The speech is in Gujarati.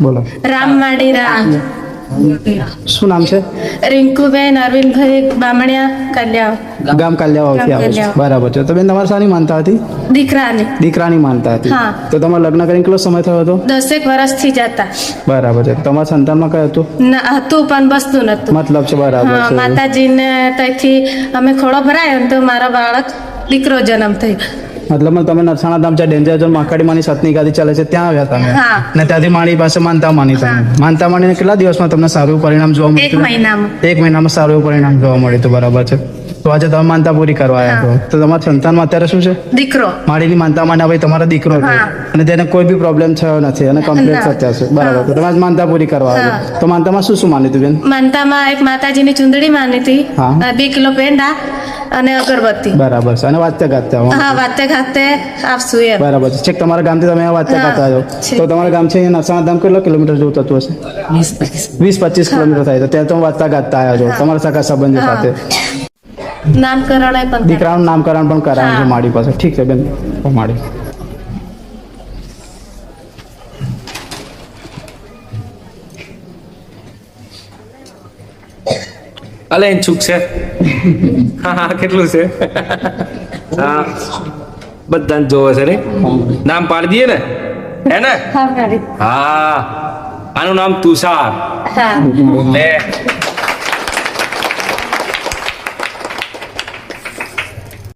બોલો. રામ માડીરા. શું નામ છે? રિંકુબેન અરવિંદભાઈ બામણિયા કલ્યાણ. ગામ કાલિયાવાવથી આવો છો. કાલિયાવાવ. બરાબર છે. તો બેન તમારે શાની માનતા હતી? દીકરાની દીકરાની માનતા હતી. હા. તો તમારે લગ્ન કરીને કેટલો સમય થયો હતો? 10 વર્ષથી જતા બરાબર છે. તમારા સંતાનમાં કયું હતું? હતું પણ બસતું નતું. મતલબ છે બરાબર હા, છે. માતાજીને ત્યાંથી અમે ખોળો ભરાયો ને તો મારો બાળક દીકરો જન્મ થયો. મતલબ તમે નરસાણા ધામ છે ડેન્જર ઝોન માકાડી માની સતની ગાદી ચાલે છે ત્યાં આવ્યા તમે હા. ને ત્યાંથી માણી પાસે માનતા માની તમે હા. માનતા માનીને કેટલા દિવસમાં તમને સારું પરિણામ જોવા એક મળ્યું? મહિનામાં. 1 મહિનામાં સારું એવું પરિણામ જોવા મળ્યું હતું. બરાબર છે. તો આજે તમે માનતા પૂરી કરવા આવ્યા છો. તો તમારા સંતાનમાં અત્યારે શું છે? દીકરો. માળીની માનતા માને ભાઈ તમારો દીકરો છે હા. અને તેને કોઈ બી પ્રોબ્લેમ થયો નથી અને કમ્પ્લીટ ના. સત્ય છે. બરાબર. તો તમે આજ માનતા પૂરી કરવા આવ્યા છો. હા. તો માનતામાં શું શું માન્યું હતું બેન? માનતામાં એક માતાજીની ચુંદડી માની હતી, હા. 2 કિલો પેંડા અને અગરબત્તી. બરાબર છે. અને વાંચતા ગાતા હા, વાતે ઘાતે આપશું એમ. બરાબર છે. છેક તમારા ગામથી તમે વાંચતા હા, ગાતા છો છે. તો તમારા ગામ છે અહીંયા નરસાણા ધામ કેટલા કિલોમીટર જેવું થતું હશે? 20-25 કિલોમીટર થાય. તો ત્યાં તમે વાંચતા ગાતા આવ્યા છો હા. તમારા સગા સંબંધીઓ હા. સાથે. નામકરણ એ પણ દીકરાનું નામકરણ પણ કરાવ્યું છે હા. માડી પાસે. ઠીક છે બેન. માડી અલે એન ચૂક છે. હા કેટલું છે? હા બધાને જોવે છે ને. નામ પાડી દઈએ ને હે ને? હા, મારી. હા આનું નામ તુષાર. હા. લે